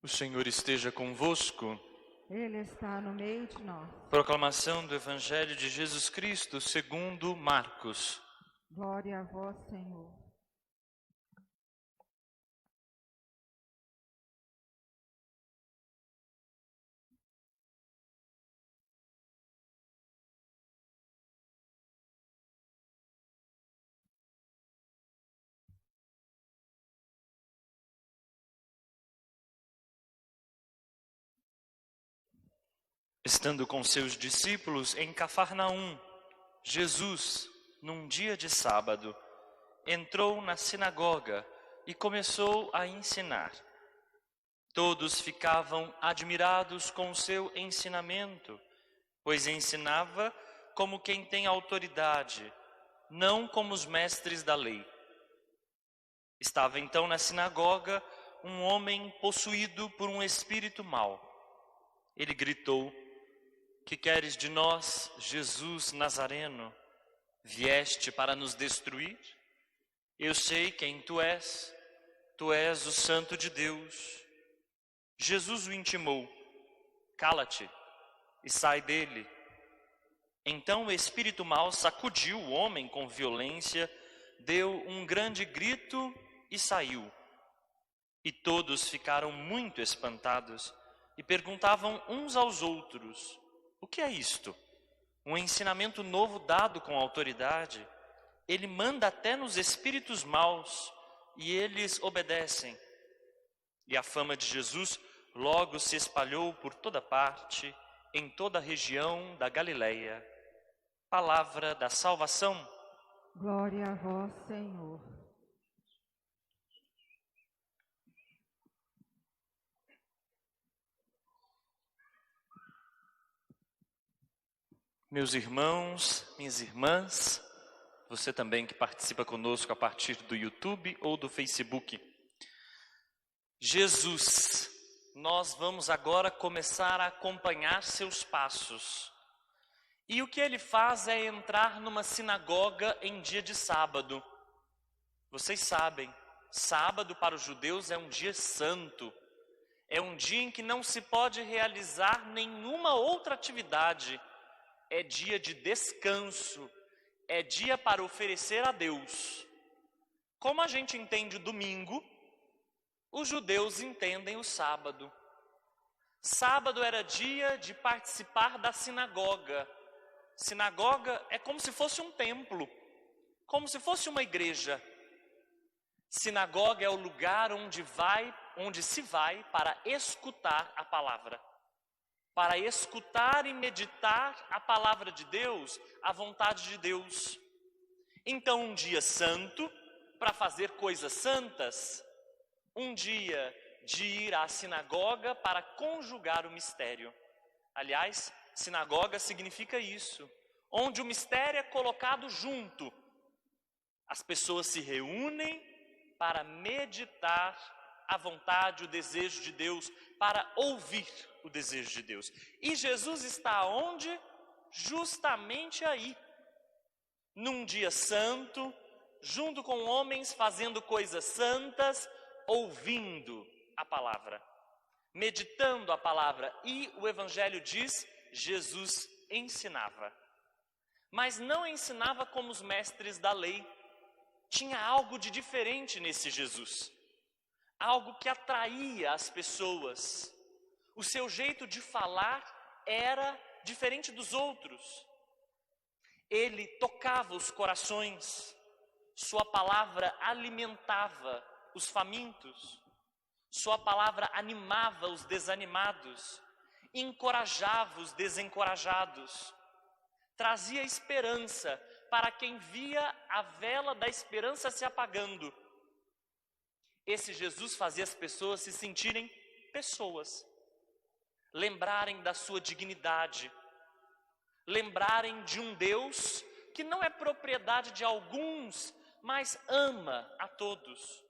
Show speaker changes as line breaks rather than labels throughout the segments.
O Senhor esteja convosco.
Ele está no meio de nós.
Proclamação do Evangelho de Jesus Cristo segundo Marcos.
Glória a vós, Senhor.
Estando com seus discípulos em Cafarnaum, Jesus, num dia de sábado, entrou na sinagoga e começou a ensinar. Todos ficavam admirados com o seu ensinamento, pois ensinava como quem tem autoridade, não como os mestres da lei. Estava então na sinagoga um homem possuído por um espírito mau. Ele gritou: "Que queres de nós, Jesus Nazareno? Vieste para nos destruir? Eu sei quem tu és o Santo de Deus." Jesus o intimou: "Cala-te e sai dele." Então o espírito mau sacudiu o homem com violência, deu um grande grito e saiu. E todos ficaram muito espantados e perguntavam uns aos outros: "O que é isto? Um ensinamento novo dado com autoridade? Ele manda até nos espíritos maus e eles obedecem." E a fama de Jesus logo se espalhou por toda parte, em toda a região da Galileia. Palavra da salvação.
Glória a vós, Senhor.
Meus irmãos, minhas irmãs, você também que participa conosco a partir do YouTube ou do Facebook. Jesus, nós vamos agora começar a acompanhar seus passos. E o que ele faz é entrar numa sinagoga em dia de sábado. Vocês sabem, sábado para os judeus é um dia santo. É um dia em que não se pode realizar nenhuma outra atividade. É dia de descanso, é dia para oferecer a Deus. Como a gente entende o domingo, os judeus entendem o sábado. Sábado era dia de participar da sinagoga. Sinagoga é como se fosse um templo, como se fosse uma igreja. Sinagoga é o lugar onde se vai para escutar a palavra. Para escutar e meditar a palavra de Deus, a vontade de Deus. Então, um dia santo, para fazer coisas santas, um dia de ir à sinagoga para conjugar o mistério. Aliás, sinagoga significa isso, onde o mistério é colocado junto. As pessoas se reúnem para meditar a vontade, o desejo de Deus, para ouvir o desejo de Deus. E Jesus está onde? Justamente aí, num dia santo, junto com homens fazendo coisas santas, ouvindo a palavra, meditando a palavra. E o Evangelho diz, Jesus ensinava. Mas não ensinava como os mestres da lei. Tinha algo de diferente nesse Jesus. Algo que atraía as pessoas. O seu jeito de falar era diferente dos outros. Ele tocava os corações. Sua palavra alimentava os famintos. Sua palavra animava os desanimados. Encorajava os desencorajados. Trazia esperança para quem via a vela da esperança se apagando. Esse Jesus fazia as pessoas se sentirem pessoas, lembrarem da sua dignidade, lembrarem de um Deus que não é propriedade de alguns, mas ama a todos.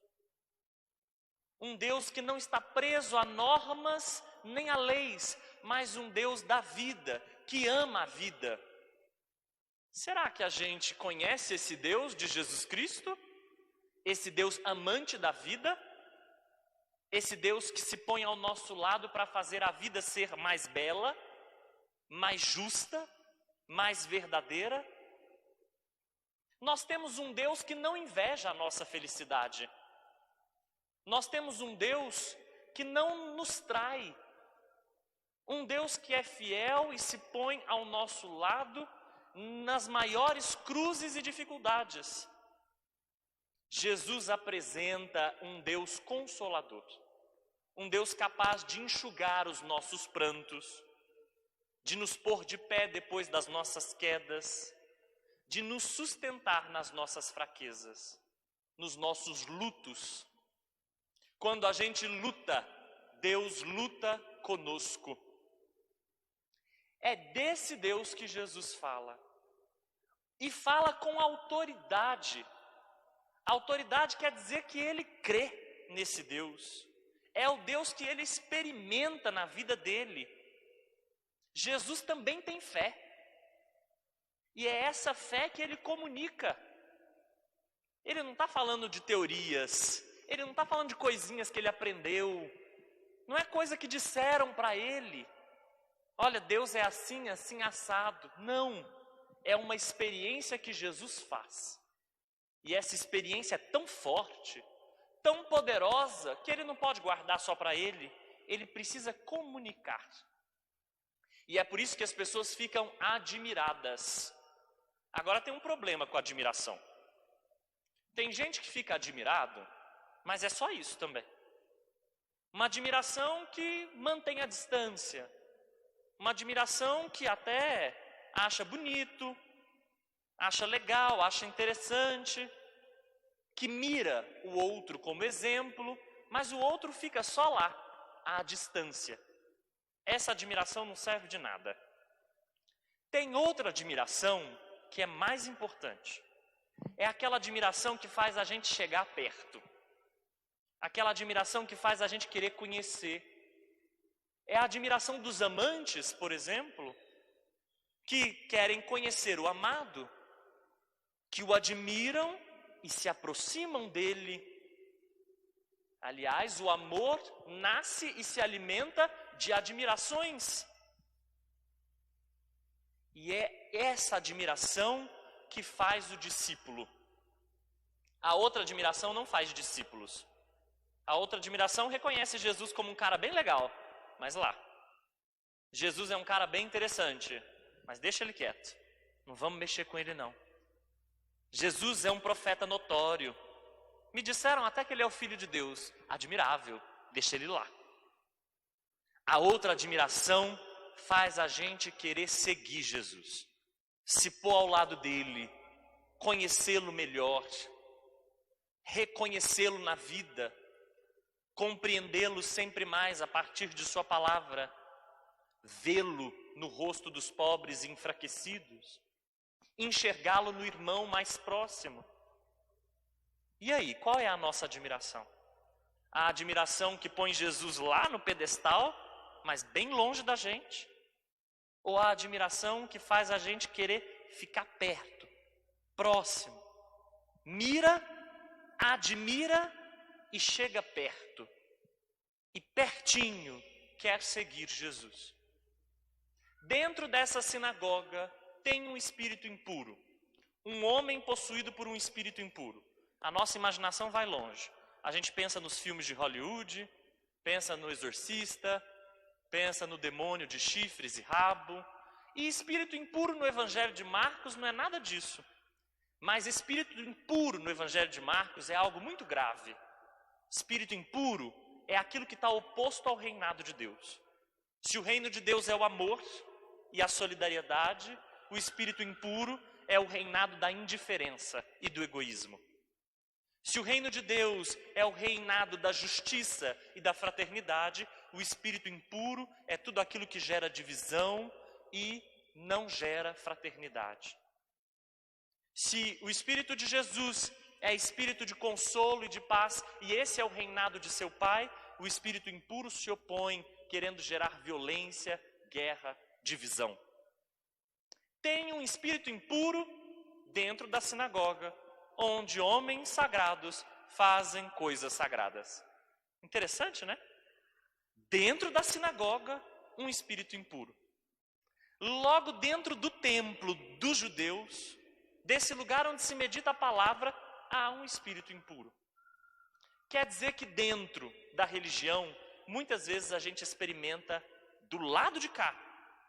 Um Deus que não está preso a normas nem a leis, mas um Deus da vida, que ama a vida. Será que a gente conhece esse Deus de Jesus Cristo? Esse Deus amante da vida? Esse Deus que se põe ao nosso lado para fazer a vida ser mais bela, mais justa, mais verdadeira. Nós temos um Deus que não inveja a nossa felicidade. Nós temos um Deus que não nos trai. Um Deus que é fiel e se põe ao nosso lado nas maiores cruzes e dificuldades. Jesus apresenta um Deus consolador. Um Deus capaz de enxugar os nossos prantos, de nos pôr de pé depois das nossas quedas, de nos sustentar nas nossas fraquezas, nos nossos lutos. Quando a gente luta, Deus luta conosco. É desse Deus que Jesus fala. E fala com autoridade. Autoridade quer dizer que ele crê nesse Deus. É o Deus que ele experimenta na vida dele. Jesus também tem fé. E é essa fé que ele comunica. Ele não está falando de teorias. Ele não está falando de coisinhas que ele aprendeu. Não é coisa que disseram para ele. Olha, Deus é assim, assim, assado. Não. É uma experiência que Jesus faz. E essa experiência é tão forte, tão poderosa, que ele não pode guardar só para ele. Ele precisa comunicar. E é por isso que as pessoas ficam admiradas. Agora tem um problema com a admiração. Tem gente que fica admirado, mas é só isso também. Uma admiração que mantém a distância. Uma admiração que até acha bonito, acha legal, acha interessante, que mira o outro como exemplo, mas o outro fica só lá, à distância. Essa admiração não serve de nada. Tem outra admiração que é mais importante. É aquela admiração que faz a gente chegar perto. Aquela admiração que faz a gente querer conhecer. É a admiração dos amantes, por exemplo, que querem conhecer o amado, que o admiram e se aproximam dele. Aliás, o amor nasce e se alimenta de admirações. E é essa admiração que faz o discípulo. A outra admiração não faz discípulos. A outra admiração reconhece Jesus como um cara bem legal, mas lá. Jesus é um cara bem interessante, mas deixa ele quieto. Não vamos mexer com ele não. Jesus é um profeta notório. Me disseram até que ele é o Filho de Deus. Admirável, deixa ele lá. A outra admiração faz a gente querer seguir Jesus, se pôr ao lado dele, conhecê-lo melhor, reconhecê-lo na vida, compreendê-lo sempre mais a partir de sua palavra, vê-lo no rosto dos pobres e enfraquecidos, enxergá-lo no irmão mais próximo. E aí, qual é a nossa admiração? A admiração que põe Jesus lá no pedestal, mas bem longe da gente? Ou a admiração que faz a gente querer ficar perto, próximo, mira, admira e chega perto, e pertinho quer seguir Jesus? Dentro dessa sinagoga tem um espírito impuro, um homem possuído por um espírito impuro. A nossa imaginação vai longe. A gente pensa nos filmes de Hollywood, pensa no exorcista, pensa no demônio de chifres e rabo. E espírito impuro no Evangelho de Marcos não é nada disso. Mas espírito impuro no Evangelho de Marcos é algo muito grave. Espírito impuro é aquilo que está oposto ao reinado de Deus. Se o reino de Deus é o amor e a solidariedade, o espírito impuro é o reinado da indiferença e do egoísmo. Se o reino de Deus é o reinado da justiça e da fraternidade, o espírito impuro é tudo aquilo que gera divisão e não gera fraternidade. Se o espírito de Jesus é espírito de consolo e de paz, e esse é o reinado de seu Pai, o espírito impuro se opõe, querendo gerar violência, guerra, divisão. Tem um espírito impuro dentro da sinagoga, onde homens sagrados fazem coisas sagradas. Interessante, né? Dentro da sinagoga, um espírito impuro. Logo dentro do templo dos judeus, desse lugar onde se medita a palavra, há um espírito impuro. Quer dizer que dentro da religião, muitas vezes a gente experimenta do lado de cá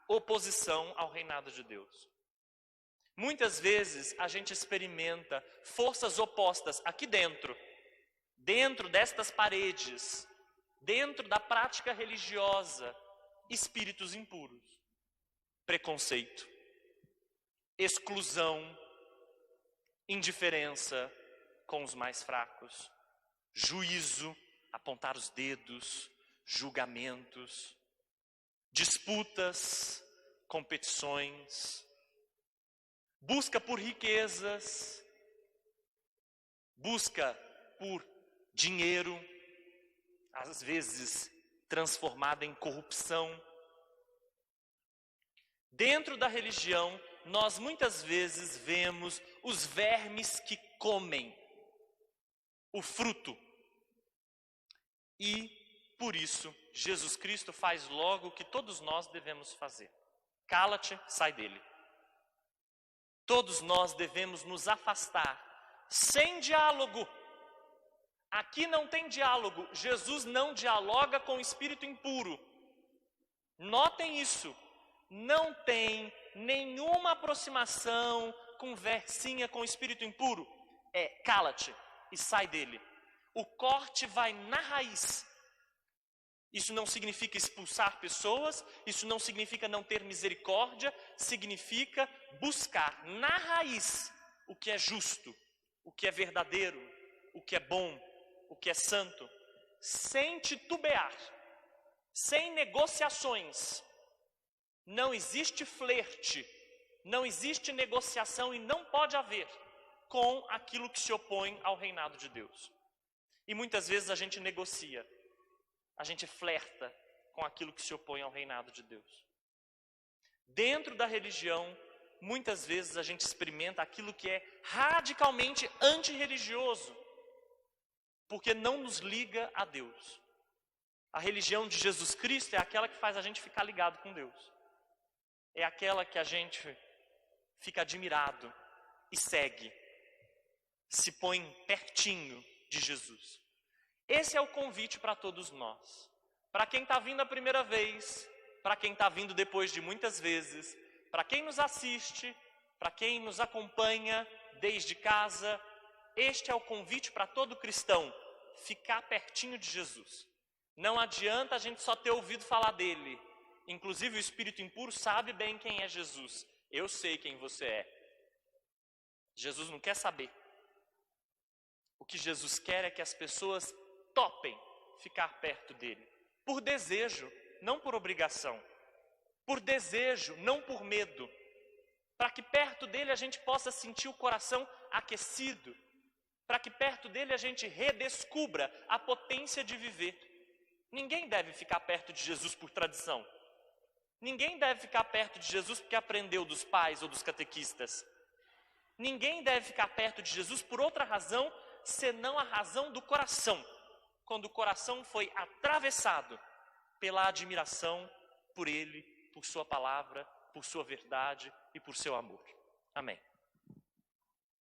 oposição ao reinado de Deus. Muitas vezes a gente experimenta forças opostas aqui dentro destas paredes, dentro da prática religiosa, espíritos impuros. Preconceito, exclusão, indiferença com os mais fracos, juízo, apontar os dedos, julgamentos, disputas, competições, busca por riquezas, busca por dinheiro, às vezes transformada em corrupção. Dentro da religião, nós muitas vezes vemos os vermes que comem o fruto. E, por isso, Jesus Cristo faz logo o que todos nós devemos fazer. Cala-te, sai dele. Todos nós devemos nos afastar, sem diálogo. Aqui não tem diálogo. Jesus não dialoga com o espírito impuro. Notem isso. Não tem nenhuma aproximação, conversinha com o espírito impuro. É cala-te e sai dele. O corte vai na raiz. Isso não significa expulsar pessoas, isso não significa não ter misericórdia, significa buscar na raiz o que é justo, o que é verdadeiro, o que é bom, o que é santo, sem titubear, sem negociações. Não existe flerte, não existe negociação e não pode haver com aquilo que se opõe ao reinado de Deus. E muitas vezes a gente negocia, a gente flerta com aquilo que se opõe ao reinado de Deus. Dentro da religião, muitas vezes a gente experimenta aquilo que é radicalmente antirreligioso, porque não nos liga a Deus. A religião de Jesus Cristo é aquela que faz a gente ficar ligado com Deus. É aquela que a gente fica admirado e segue, se põe pertinho de Jesus. Esse é o convite para todos nós. Para quem está vindo a primeira vez, para quem está vindo depois de muitas vezes, para quem nos assiste, para quem nos acompanha desde casa, este é o convite para todo cristão, ficar pertinho de Jesus. Não adianta a gente só ter ouvido falar dele. Inclusive o espírito impuro sabe bem quem é Jesus. Eu sei quem você é. Jesus não quer saber. O que Jesus quer é que as pessoas topem ficar perto dele. Por desejo, não por obrigação. Por desejo, não por medo. Para que perto dele a gente possa sentir o coração aquecido. Para que perto dele a gente redescubra a potência de viver. Ninguém deve ficar perto de Jesus por tradição. Ninguém deve ficar perto de Jesus porque aprendeu dos pais ou dos catequistas. Ninguém deve ficar perto de Jesus por outra razão, senão a razão do coração. Quando o coração foi atravessado pela admiração por ele, por sua palavra, por sua verdade e por seu amor. Amém.